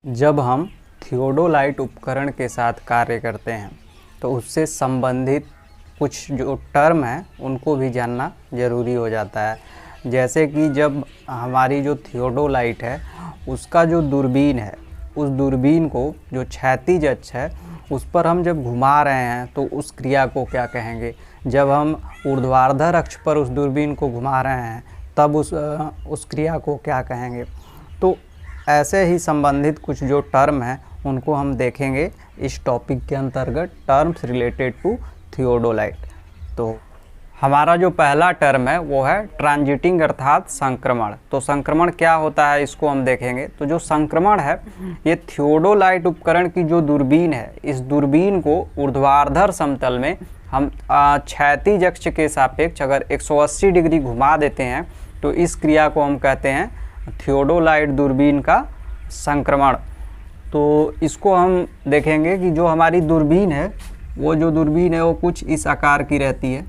जब हम थियोडोलाइट उपकरण के साथ कार्य करते हैं तो उससे संबंधित कुछ जो टर्म हैं उनको भी जानना ज़रूरी हो जाता है। जैसे कि जब हमारी जो थियोडोलाइट है उसका जो दूरबीन है, उस दूरबीन को जो क्षैतिज अक्ष है उस पर हम जब घुमा रहे हैं तो उस क्रिया को क्या कहेंगे। जब हम ऊर्ध्वाधर अक्ष पर उस दूरबीन को घुमा रहे हैं तब उस क्रिया को क्या कहेंगे। तो ऐसे ही संबंधित कुछ जो टर्म हैं उनको हम देखेंगे इस टॉपिक के अंतर्गत, टर्म्स रिलेटेड टू थियोडोलाइट। तो हमारा जो पहला टर्म है वो है ट्रांजिटिंग अर्थात संक्रमण। तो संक्रमण क्या होता है इसको हम देखेंगे। तो जो संक्रमण है ये थियोडोलाइट उपकरण की जो दूरबीन है, इस दूरबीन को ऊर्ध्वाधर समतल में हम क्षैतिज अक्ष के सापेक्ष अगर 180 डिग्री घुमा देते हैं तो इस क्रिया को हम कहते हैं थियोडोलाइट दूरबीन का संक्रमण। तो इसको हम देखेंगे कि जो हमारी दूरबीन है वो कुछ इस आकार की रहती है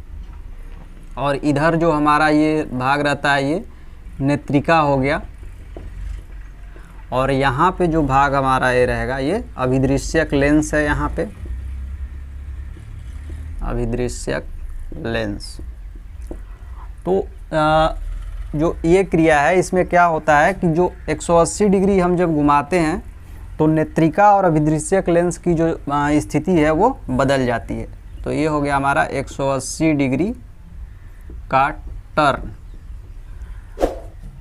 और इधर जो हमारा ये भाग रहता है ये नेत्रिका हो गया और यहाँ पे जो भाग हमारा ये रहेगा ये अभिदृश्यक लेंस है। यहाँ पे अभिदृश्यक लेंस। तो जो ये क्रिया है इसमें क्या होता है कि जो 180 डिग्री हम जब घुमाते हैं तो नेत्रिका और अभिदृश्यक लेंस की जो स्थिति है वो बदल जाती है। तो ये हो गया हमारा 180 डिग्री का टर्न।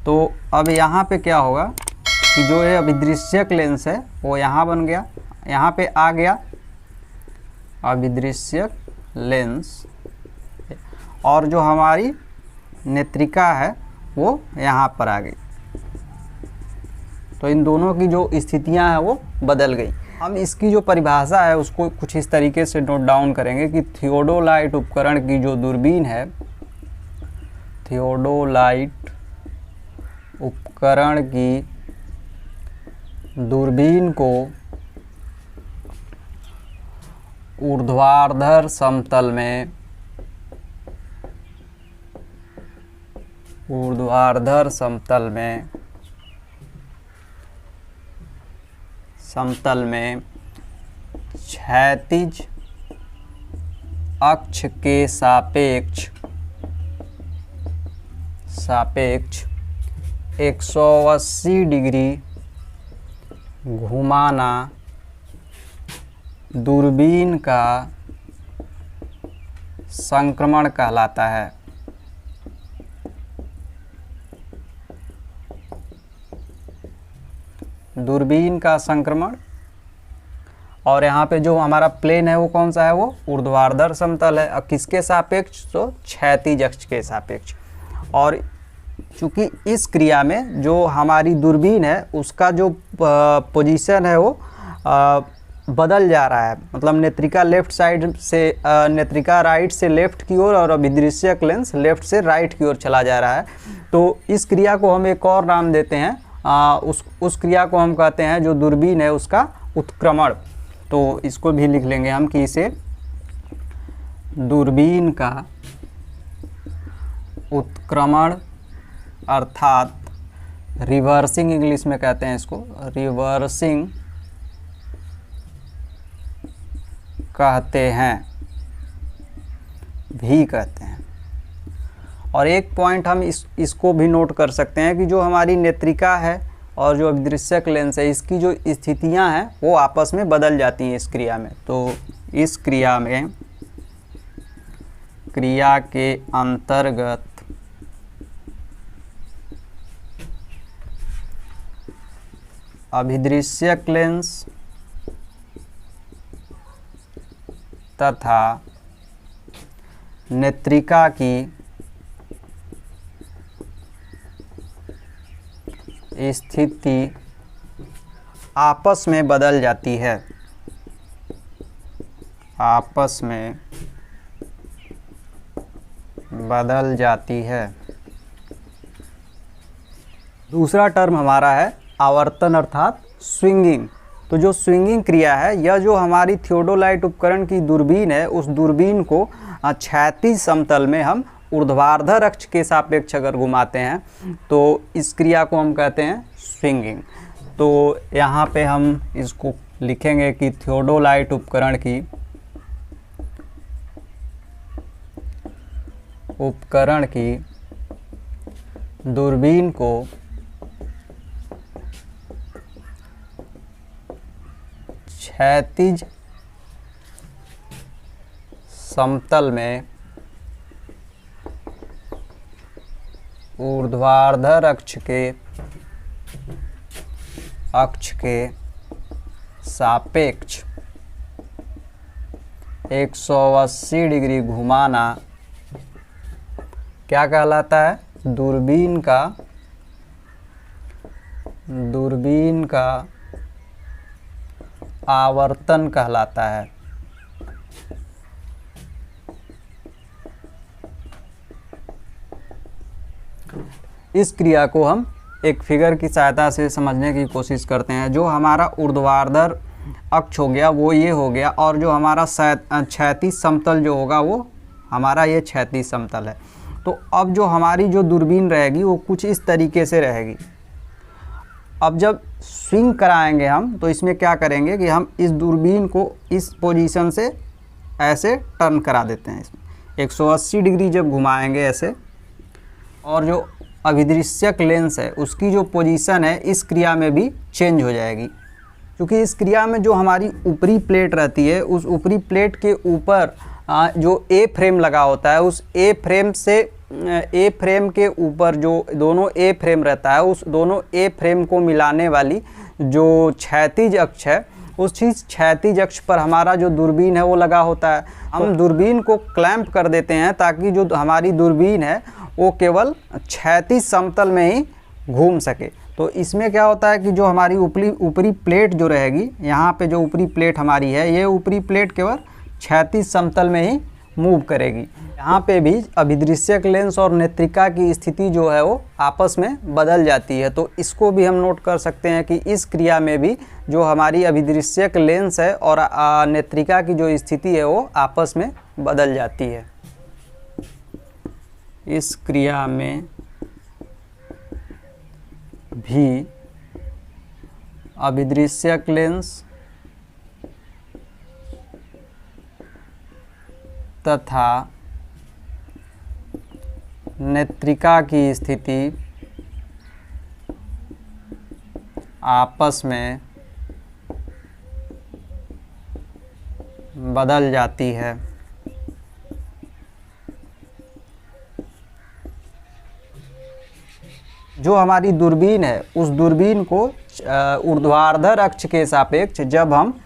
तो अब यहाँ पे क्या होगा कि जो ये अभिदृश्यक लेंस है वो यहाँ बन गया, यहाँ पे आ गया अभिदृश्यक लेंस और जो हमारी नेत्रिका है वो यहाँ पर आ गई। तो इन दोनों की जो स्थितियाँ हैं वो बदल गई। हम इसकी जो परिभाषा है उसको कुछ इस तरीके से नोट डाउन करेंगे कि थियोडोलाइट उपकरण की जो दूरबीन है, थियोडोलाइट उपकरण की दूरबीन को ऊर्ध्वाधर समतल में क्षैतिज अक्ष के सापेक्ष 180 डिग्री घुमाना दूरबीन का संक्रमण कहलाता है। दूरबीन का संक्रमण। और यहाँ पे जो हमारा प्लेन है वो कौन सा है, वो ऊर्ध्वाधर समतल है। अब किसके सापेक्ष, तो क्षैतिज अक्ष के सापेक्ष। और चूँकि इस क्रिया में जो हमारी दूरबीन है उसका जो पोजीशन है वो बदल जा रहा है, मतलब नेत्रिका लेफ्ट साइड से नेत्रिका राइट से लेफ्ट की ओर और अभिदृश्यक लेंस लेफ्ट से राइट की ओर चला जा रहा है। तो इस क्रिया को हम एक और नाम देते हैं, उस क्रिया को हम कहते हैं जो दूरबीन है उसका उत्क्रमण। तो इसको भी लिख लेंगे हम कि इसे दूरबीन का उत्क्रमण अर्थात रिवर्सिंग इंग्लिश में कहते हैं इसको, रिवर्सिंग कहते हैं। और एक पॉइंट हम इसको भी नोट कर सकते हैं कि जो हमारी नेत्रिका है और जो अभिदृश्यक लेंस है इसकी जो स्थितियां हैं वो आपस में बदल जाती हैं इस क्रिया में। तो इस क्रिया के अंतर्गत अभिदृश्यक लेंस तथा नेत्रिका की स्थिति आपस में बदल जाती है। दूसरा टर्म हमारा है आवर्तन अर्थात स्विंगिंग। तो जो स्विंगिंग क्रिया है यह जो हमारी थियोडोलाइट उपकरण की दूरबीन है उस दूरबीन को क्षैतिज समतल में हम ऊर्ध्वाधर अक्ष के सापेक्ष अगर घुमाते हैं तो इस क्रिया को हम कहते हैं स्विंगिंग। तो यहाँ पे हम इसको लिखेंगे कि थियोडोलाइट उपकरण की दूरबीन को क्षैतिज समतल में ऊर्ध्वाधर अक्ष के सापेक्ष 180 डिग्री घुमाना क्या कहलाता है? दूरबीन का आवर्तन कहलाता है। इस क्रिया को हम एक फिगर की सहायता से समझने की कोशिश करते हैं। जो हमारा ऊर्ध्वाधर अक्ष हो गया वो ये हो गया, और जो हमारा क्षैतिज समतल जो होगा वो हमारा ये क्षैतिज समतल है। तो अब जो हमारी जो दूरबीन रहेगी वो कुछ इस तरीके से रहेगी। अब जब स्विंग कराएंगे हम तो इसमें क्या करेंगे कि हम इस दूरबीन को इस पोजीशन से ऐसे टर्न करा देते हैं। इसमें 180 डिग्री जब घुमाएंगे ऐसे, और जो अभिदृश्यक लेंस है उसकी जो पोजीशन है इस क्रिया में भी चेंज हो जाएगी, क्योंकि इस क्रिया में जो हमारी ऊपरी प्लेट रहती है उस ऊपरी प्लेट के ऊपर जो ए फ्रेम लगा होता है, उस ए फ्रेम के ऊपर जो दोनों ए फ्रेम रहता है, उस दोनों ए फ्रेम को मिलाने वाली जो क्षैतिज अक्ष है, उस चीज़ क्षैतिज अक्ष पर हमारा जो दूरबीन है वो लगा होता है। हम दूरबीन को क्लैंप कर देते हैं ताकि जो हमारी दूरबीन है वो केवल क्षैतिज समतल में ही घूम सके। तो इसमें क्या होता है कि जो हमारी ऊपरी प्लेट जो रहेगी, यहाँ पे जो ऊपरी प्लेट हमारी है, ये ऊपरी प्लेट केवल क्षैतिज समतल में ही मूव करेगी। यहाँ पे भी अभिदृश्यक लेंस और नेत्रिका की स्थिति जो है वो आपस में बदल जाती है। तो इसको भी हम नोट कर सकते हैं कि इस क्रिया में भी जो हमारी अभिदृश्यक लेंस है और नेत्रिका की जो स्थिति है वो आपस में बदल जाती है। इस क्रिया में भी अभिदृश्यक लेंस तथा नेत्रिका की स्थिति आपस में बदल जाती है। जो हमारी दूरबीन है उस दूरबीन को ऊर्ध्वाधर अक्ष के सापेक्ष जब हम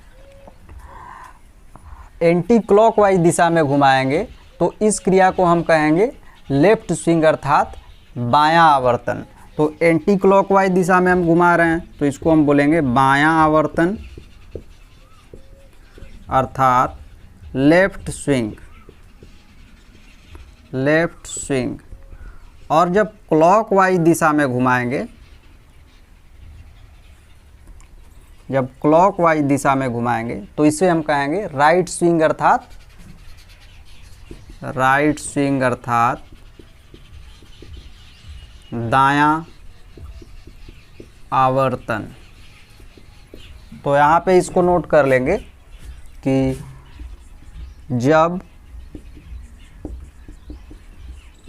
एंटी क्लॉकवाइज दिशा में घुमाएंगे तो इस क्रिया को हम कहेंगे लेफ्ट स्विंग अर्थात बायां आवर्तन। तो एंटी क्लॉकवाइज दिशा में हम घुमा रहे हैं तो इसको हम बोलेंगे बायां आवर्तन अर्थात लेफ्ट स्विंग। और जब क्लॉकवाइज दिशा में घुमाएंगे, तो इसे हम कहेंगे राइट स्विंग अर्थात दायां आवर्तन। तो यहाँ पे इसको नोट कर लेंगे कि जब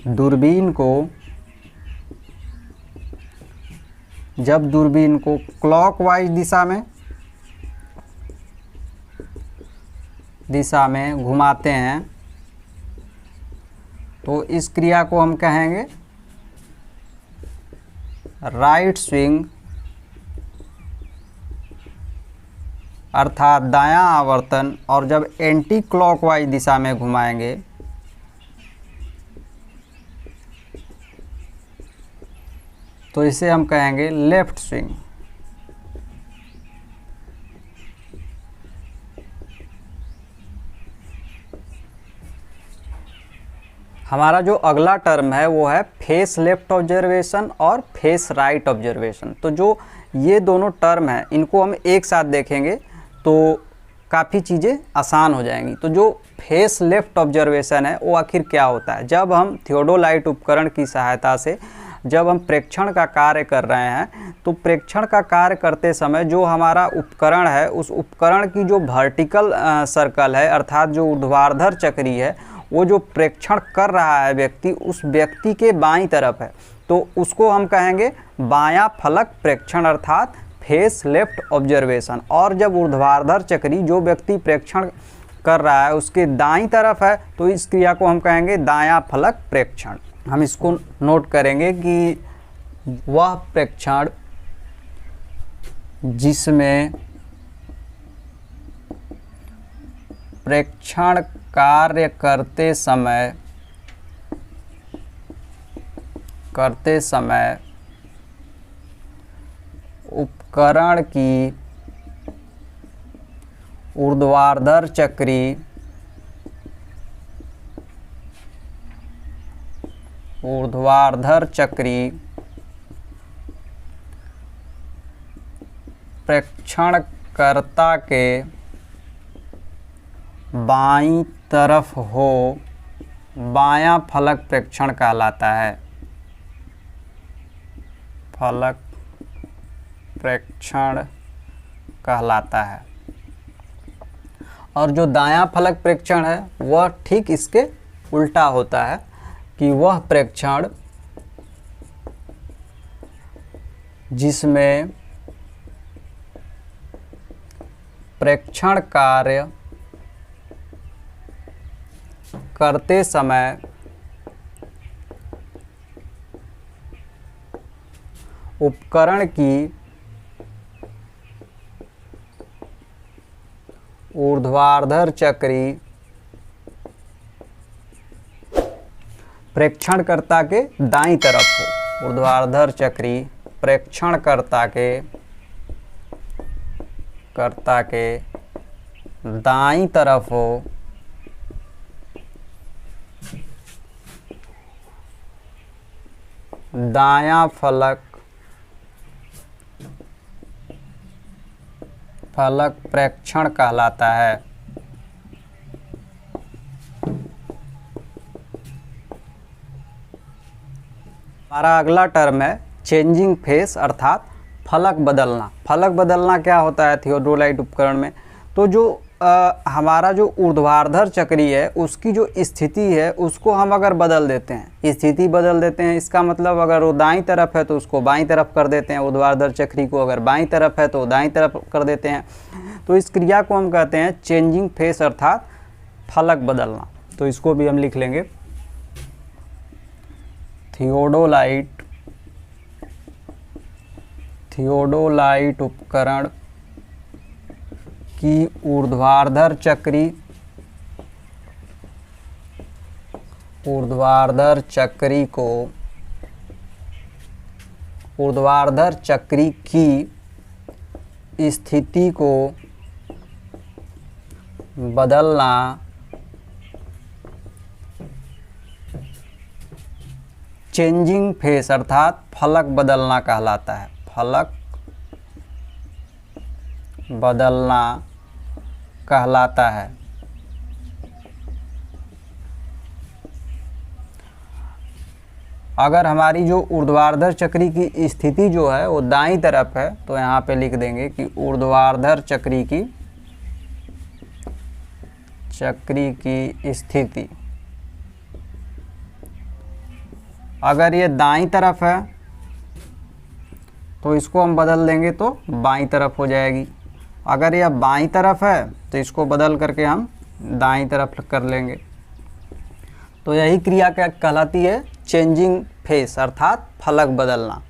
दूरबीन को क्लॉकवाइज दिशा में घुमाते हैं तो इस क्रिया को हम कहेंगे राइट स्विंग अर्थात दायां आवर्तन। और जब एंटी क्लॉकवाइज दिशा में घुमाएंगे तो इसे हम कहेंगे लेफ्ट स्विंग। हमारा जो अगला टर्म है वो है फेस लेफ्ट ऑब्जर्वेशन और फेस राइट ऑब्जर्वेशन। तो जो ये दोनों टर्म हैं इनको हम एक साथ देखेंगे तो काफ़ी चीज़ें आसान हो जाएंगी। तो जो फेस लेफ्ट ऑब्जर्वेशन है वो आखिर क्या होता है? जब हम थियोडोलाइट उपकरण की सहायता से जब हम प्रेक्षण का कार्य कर रहे हैं तो प्रेक्षण का कार्य करते समय जो हमारा उपकरण है उस उपकरण की जो वर्टिकल सर्कल है अर्थात जो ऊर्ध्वाधर चक्री है वो जो प्रेक्षण कर रहा है व्यक्ति उस व्यक्ति के बाईं तरफ है तो उसको हम कहेंगे बायां फलक प्रेक्षण अर्थात फेस लेफ्ट ऑब्जर्वेशन। और जब ऊर्ध्वाधर चक्री जो व्यक्ति प्रेक्षण कर रहा है उसके दाईं तरफ है तो इस क्रिया को हम कहेंगे दायां फलक प्रेक्षण। हम इसको नोट करेंगे कि वह प्रेक्षण जिसमें प्रेक्षण कार्य करते समय उपकरण की ऊर्ध्वाधर चक्री प्रेक्षणकर्ता के बाईं तरफ हो बायां फलक प्रेक्षण कहलाता है। फलक प्रेक्षण कहलाता है। और जो दायां फलक प्रेक्षण है वह ठीक इसके उल्टा होता है कि वह प्रेक्षण जिसमें प्रेक्षण कार्य करते समय उपकरण की ऊर्ध्वाधर चक्री प्रेक्षणकर्ता के दाईं तरफ हो। ऊर्ध्वाधर चक्री प्रेक्षणकर्ता के दाईं तरफ हो दायां फलक प्रेक्षण कहलाता है। हमारा अगला टर्म है चेंजिंग फेस अर्थात फलक बदलना। फलक बदलना क्या होता है थियोडोलाइट उपकरण में? तो जो हमारा जो ऊर्ध्वाधर चक्री है उसकी जो स्थिति है उसको हम अगर बदल देते हैं, स्थिति बदल देते हैं, इसका मतलब अगर वो दाईं तरफ है तो उसको बाईं तरफ कर देते हैं, ऊर्ध्वाधर चक्री को अगर बाईं तरफ है तो दाईं तरफ कर देते हैं। तो इस क्रिया को हम कहते हैं चेंजिंग फेस अर्थात फलक बदलना। तो इसको भी हम लिख लेंगे थियोडोलाइट उपकरण की ऊर्ध्वाधर चक्री की स्थिति को बदलना चेंजिंग फेस अर्थात फलक बदलना कहलाता है। फलक बदलना कहलाता है। अगर हमारी जो ऊर्ध्वाधर चक्री की स्थिति जो है वो दाईं तरफ है तो यहाँ पे लिख देंगे कि ऊर्ध्वाधर चक्री की स्थिति अगर ये दाईं तरफ है तो इसको हम बदल देंगे तो बाईं तरफ हो जाएगी। अगर यह बाईं तरफ है तो इसको बदल करके हम दाईं तरफ कर लेंगे। तो यही क्रिया क्या कहलाती है? चेंजिंग फेस अर्थात फलक बदलना।